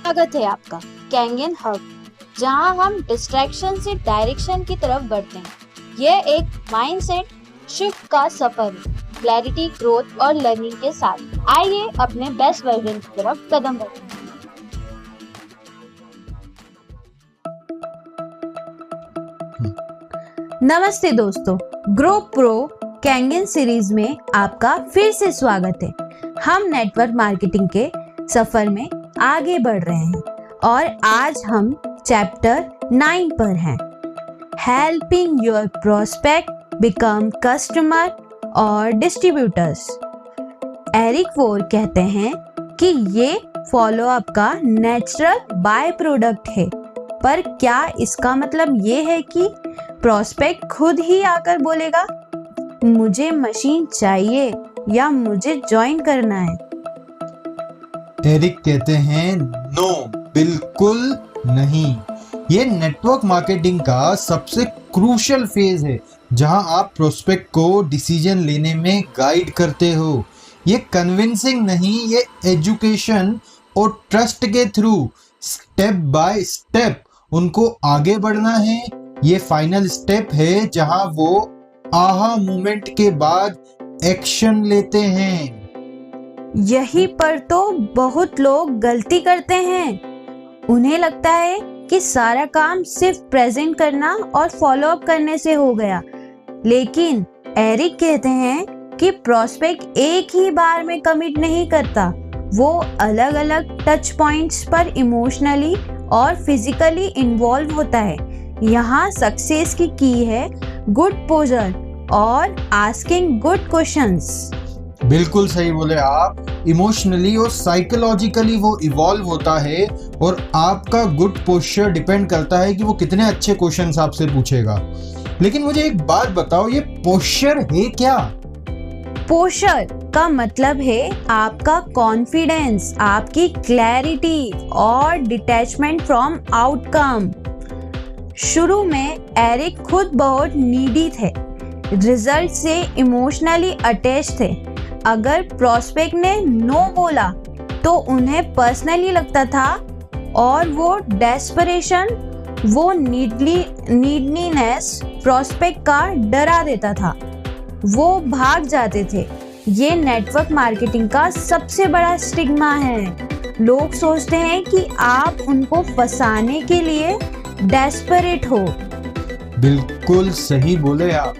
स्वागत है आपका कैंगन हब, जहां हम डिस्ट्रैक्शन से डायरेक्शन की तरफ बढ़ते हैं। यह एक माइंडसेट शिफ्ट का सफर है, क्लैरिटी, ग्रोथ और लर्निंग के साथ। आइए अपने बेस्ट वर्जन की तरफ कदम बढ़ाएं। नमस्ते दोस्तों, ग्रो प्रो कैंगन सीरीज में आपका फिर से स्वागत है। हम नेटवर्क मार्केटिंग के सफर में आगे बढ़ रहे हैं और आज हम चैप्टर 9 पर हैं, helping your prospect become customer और डिस्ट्रीब्यूटर्स। एरिक वोर कहते हैं कि ये फॉलोअप का नेचुरल बाय प्रोडक्ट है, पर क्या इसका मतलब ये है कि प्रोस्पेक्ट खुद ही आकर बोलेगा मुझे मशीन चाहिए या मुझे ज्वाइन करना है? एरिक कहते हैं नो, बिल्कुल नहीं। ये नेटवर्क मार्केटिंग का सबसे क्रूशियल फेज है, जहां आप प्रोस्पेक्ट को डिसीजन लेने में गाइड करते हो। ये कन्विंसिंग नहीं, ये एजुकेशन और ट्रस्ट के थ्रू स्टेप बाय स्टेप उनको आगे बढ़ना है। ये फाइनल स्टेप है जहां वो आहा मोमेंट के बाद एक्शन लेते हैं। यही पर तो बहुत लोग गलती करते हैं। उन्हें लगता है कि सारा काम सिर्फ प्रेजेंट करना और फॉलोअप करने से हो गया, लेकिन एरिक कहते हैं कि प्रोस्पेक्ट एक ही बार में कमिट नहीं करता। वो अलग अलग टच पॉइंट्स पर इमोशनली और फिजिकली इन्वॉल्व होता है। यहाँ सक्सेस की है गुड पोजर और आस्किंग गुड क्वेश्चंस। बिल्कुल सही बोले आप। इमोशनली और साइकोलॉजिकली वो इवॉल्व होता है और आपका गुड पोस्चर डिपेंड करता है कि वो कितने अच्छे क्वेश्चंस आपसे पूछेगा। लेकिन मुझे एक बात बताओ, ये पोस्चर है क्या? पोस्चर का मतलब है आपका कॉन्फिडेंस, आपकी क्लैरिटी और डिटैचमेंट फ्रॉम आउटकम। शुरू में एरिक खुद बहुत नीडी थे, रिजल्ट से इमोशनली अटैच थे। अगर प्रोस्पेक्ट ने नो बोला तो उन्हें पर्सनली लगता था और वो डेस्परेशन, वो नीडीनेस प्रोस्पेक्ट का डरा देता था। वो भाग जाते थे। ये नेटवर्क मार्केटिंग का सबसे बड़ा स्टिग्मा है। लोग सोचते हैं कि आप उनको फंसाने के लिए डेस्परेट हो। बिल्कुल सही बोले आप।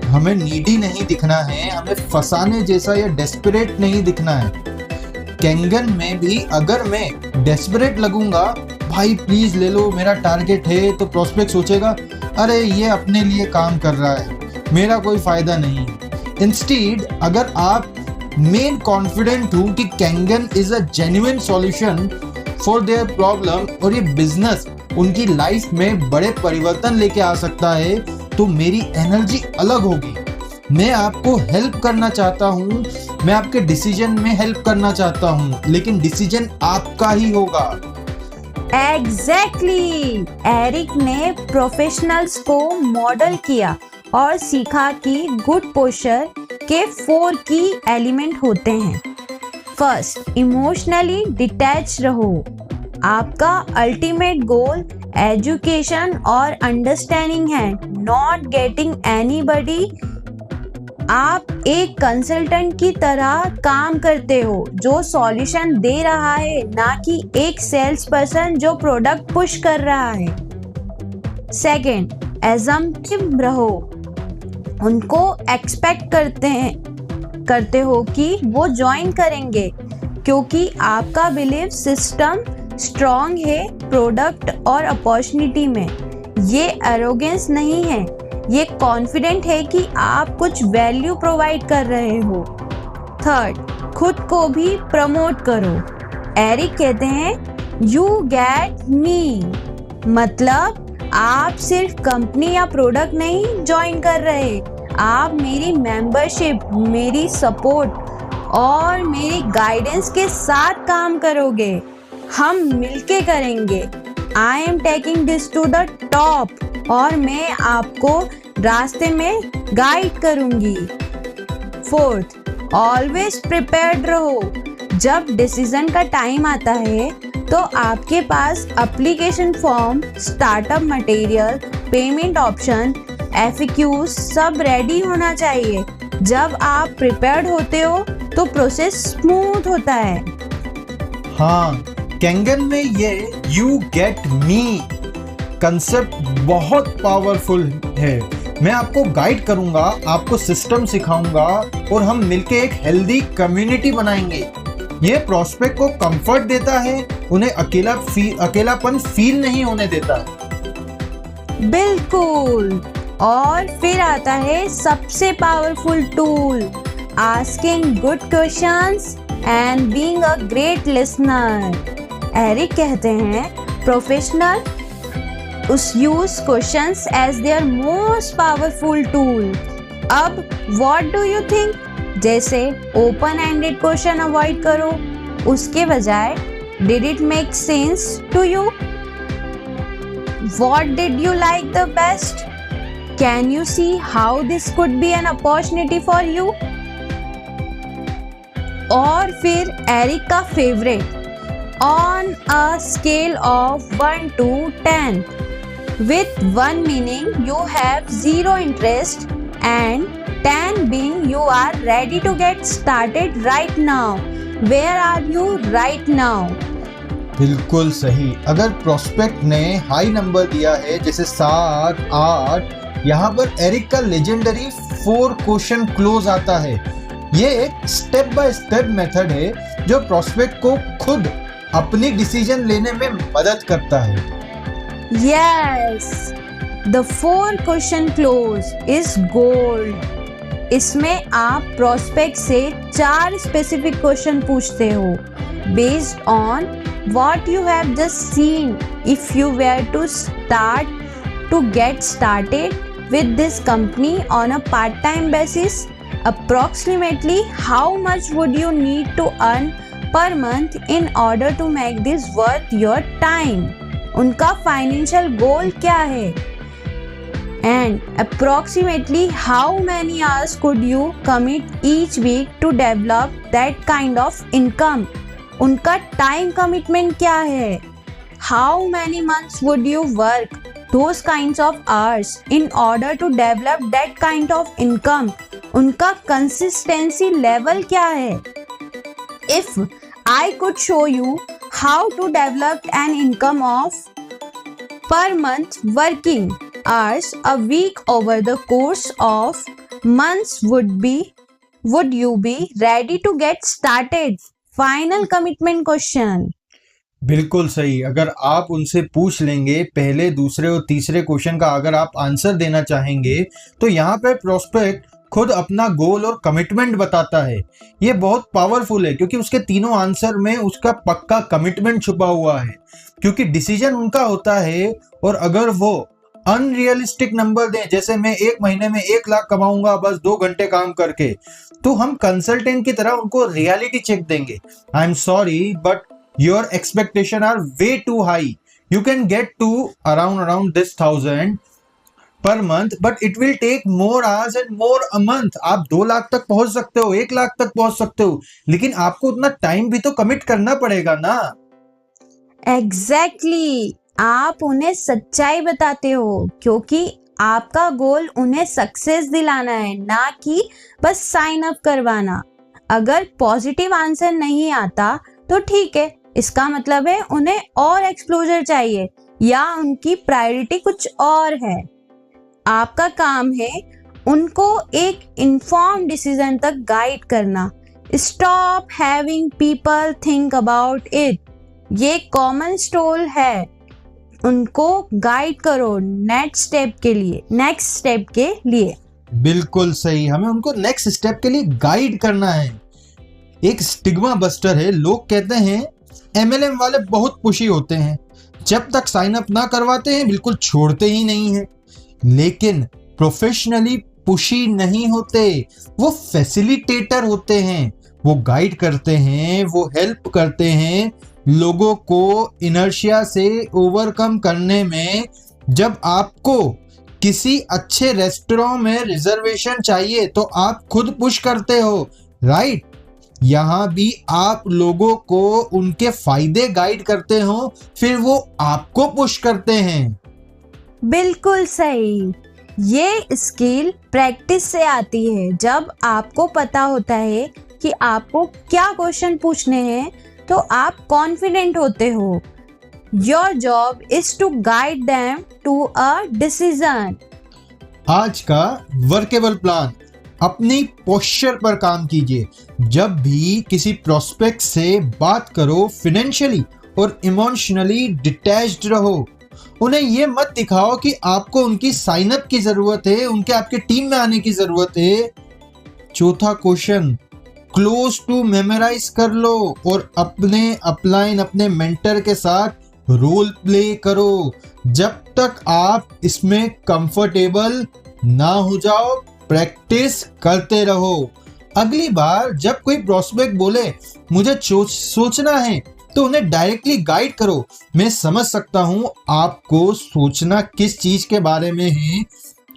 हमें नीडी नहीं दिखना है, हमें फंसाने जैसा या डेस्परेट नहीं दिखना है। कैंगन में भी अगर मैं डेस्परेट लगूंगा, भाई प्लीज ले लो मेरा टारगेट है, तो प्रोस्पेक्ट सोचेगा अरे ये अपने लिए काम कर रहा है, मेरा कोई फायदा नहीं। इंस्टीड अगर आप मेन कॉन्फिडेंट हो कि Kangen is a genuine solution for their problem और ये बिजनेस उनकी लाइफ में बड़े परिवर्तन लेके आ सकता है, तो मेरी एनर्जी अलग होगी। मैं आपको हेल्प करना चाहता हूँ, मैं आपके डिसीजन में हेल्प करना चाहता हूँ, लेकिन डिसीजन आपका ही होगा। एग्जैक्टली। एरिक ने प्रोफेशनल्स को मॉडल किया और सीखा कि गुड पोस्चर के 4 की एलिमेंट होते हैं। फर्स्ट, इमोशनली डिटैच रहो। आपका अल्टीमेट गोल एजुकेशन और अंडरस्टैंडिंग है, नॉट गेटिंग एनीबडी। आप एक कंसल्टेंट की तरह काम करते हो जो सॉल्यूशन दे रहा है, ना कि एक सेल्स पर्सन जो प्रोडक्ट पुश कर रहा है। सेकंड, एजम्पटिव रहो। उनको एक्सपेक्ट करते हो कि वो ज्वाइन करेंगे क्योंकि आपका बिलीव सिस्टम स्ट्रॉन्ग है प्रोडक्ट और अपॉर्चुनिटी में। ये एरोगेंस नहीं है, ये कॉन्फिडेंट है कि आप कुछ वैल्यू प्रोवाइड कर रहे हो। थर्ड, खुद को भी प्रमोट करो। एरिक कहते हैं यू गेट मी, मतलब आप सिर्फ कंपनी या प्रोडक्ट नहीं ज्वाइन कर रहे, आप मेरी मेंबरशिप, मेरी सपोर्ट और मेरी गाइडेंस के साथ काम करोगे। हम मिलके करेंगे। I am taking this to the top और मैं आपको रास्ते में गाइड करूंगी। फोर्थ, ऑलवेज प्रिपेयर्ड रहो। जब डिसीजन का टाइम आता है तो आपके पास application form, startup material, payment option, FAQs सब रेडी होना चाहिए। जब आप प्रिपेयर्ड होते हो तो प्रोसेस स्मूथ होता है। हाँ, कैंगन में ये यू गेट मी कंसेप्ट बहुत पावरफुल है। मैं आपको गाइड करूंगा, आपको सिस्टम सिखाऊंगा और हम मिलके एक हेल्दी कम्युनिटी बनाएंगे। ये प्रोस्पेक्ट को कंफर्ट देता है, उन्हें अकेलापन फील नहीं होने देता है। बिल्कुल। और फिर आता है सबसे powerful tool, asking good questions and being a great listener. Eric कहते हैं professional use questions as their most powerful tool. अब व्हाट डू यू थिंक? जैसे ओपन एंडेड क्वेश्चन अवॉइड करो, उसके बजाय did it make sense to you? What did you like the best? Can you see how this could be an opportunity for you? और फिर Eric का favourite, on a scale of 1 to 10, with 1 meaning you have 0 interest and 10 being you are ready to get started right now. Where are you right now? बिल्कुल सही। अगर prospect ने high number दिया है जैसे 7, 8, यहाँ पर एरिक का लेजेंडरी 4 क्वेश्चन क्लोज आता है। ये एक स्टेप बाय स्टेप मेथड है जो प्रोस्पेक्ट को खुद अपनी डिसीजन लेने में मदद करता है। Yes, the 4 question close is gold. इसमें आप प्रोस्पेक्ट से 4 स्पेसिफिक क्वेश्चन पूछते हो based on what you have just seen. If you were to get started with this company on a part-time basis, approximately how much would you need to earn per month in order to make this worth your time? उनका financial goal क्या है? And approximately how many hours could you commit each week to develop that kind of income? उनका time commitment क्या है? How many months would you work those kinds of hours in order to develop that kind of income? उनका consistency level क्या है? If I could show you how to develop an income of per month working hours a week over the course of months, would you be ready to get started? Final commitment question. बिल्कुल सही। अगर आप उनसे पूछ लेंगे पहले, दूसरे और तीसरे क्वेश्चन का अगर आप आंसर देना चाहेंगे तो यहाँ पे प्रोस्पेक्ट खुद अपना गोल और कमिटमेंट बताता है। ये बहुत पावरफुल है क्योंकि उसके तीनों आंसर में उसका पक्का कमिटमेंट छुपा हुआ है, क्योंकि डिसीजन उनका होता है। और अगर वो अनरियलिस्टिक नंबर दें, जैसे मैं 1 महीने में 1 लाख कमाऊंगा बस 2 घंटे काम करके, तो हम कंसल्टेंट की तरह उनको रियलिटी चेक देंगे। I am sorry but your expectation are way too high. You can get to around this 1000 per month, but it will take more hours and more a month. आप 2 लाख तक पहुंच सकते हो, 1 लाख तक पहुंच सकते हो, लेकिन आपको उतना टाइम भी तो कमिट करना पड़ेगा ना। Exactly. आप उन्हें सच्चाई बताते हो क्योंकि आपका गोल उन्हें सक्सेस दिलाना है, ना कि बस साइन अप करवाना। अगर पॉजिटिव आंसर नहीं आता तो ठीक है, इसका मतलब है उन्हें और एक्सप्लोजर चाहिए या उनकी प्रायोरिटी कुछ और है। आपका काम है उनको एक इन्फॉर्म डिसीजन तक गाइड करना। Stop having people think about it. ये कॉमन स्टोल है, उनको गाइड करो नेक्स्ट स्टेप के लिए। बिल्कुल सही, हमें उनको नेक्स्ट स्टेप के लिए गाइड करना है। एक स्टिग्मा बस्टर है, लोग कहते हैं MLM वाले बहुत पुशी होते हैं, जब तक साइन अप ना करवाते हैं बिल्कुल छोड़ते ही नहीं है। लेकिन प्रोफेशनली पुशी नहीं होते, वो फैसिलिटेटर होते हैं। वो गाइड करते हैं, वो हेल्प करते हैं लोगों को इनर्शिया से ओवरकम करने में। जब आपको किसी अच्छे रेस्टोरेंट में रिजर्वेशन चाहिए तो आप खुद पुश करते हो, राइट? यहाँ भी आप लोगों को उनके फायदे गाइड करते हो, फिर वो आपको पुश करते हैं। बिल्कुल सही। ये स्किल प्रैक्टिस से आती है। जब आपको पता होता है कि आपको क्या क्वेश्चन पूछने हैं तो आप कॉन्फिडेंट होते हो। Your job is to guide them to a decision. आज का वर्केबल प्लान, अपनी पोस्चर पर काम कीजिए। जब भी किसी प्रोस्पेक्ट से बात करो, फाइनेंशियली और इमोशनली डिटैच्ड रहो। उन्हें ये मत दिखाओ कि आपको उनकी साइन अप की जरूरत है, उनके आपके टीम में आने की जरूरत है। चौथा क्वेश्चन, क्लोज टू मेमोराइज कर लो और अपने अपलाइन अपने मेंटर के साथ रोल प्ले करो जब तक आप इसमें कंफर्टेबल ना हो जाओ। प्रैक्टिस करते रहो। अगली बार जब कोई प्रोस्पेक्ट बोले मुझे सोचना है, तो उन्हें डायरेक्टली गाइड करो। मैं समझ सकता हूं आपको सोचना किस चीज के बारे में है।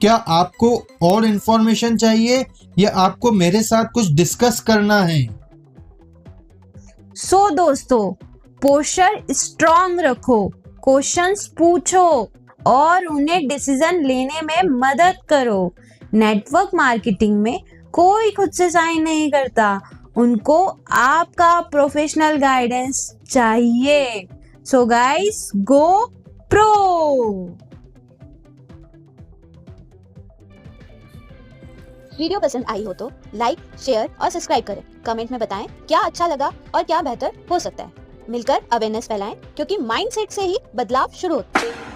क्या आपको और इंफॉर्मेशन चाहिए या आपको मेरे साथ कुछ डिस्कस करना है? सो दोस्तों, पोस्चर स्ट्रॉन्ग रखो, क्वेश्चंस पूछो और उन्हें डिसीजन लेने में मदद करो। नेटवर्क मार्केटिंग में कोई खुद से साइन नहीं करता, उनको आपका प्रोफेशनल गाइडेंस चाहिए। सो गाइस, गो प्रो। वीडियो पसंद आई हो तो लाइक, शेयर और सब्सक्राइब करें। कमेंट में बताएं क्या अच्छा लगा और क्या बेहतर हो सकता है। मिलकर अवेयरनेस फैलाएं, क्योंकि माइंडसेट से ही बदलाव शुरू होता है।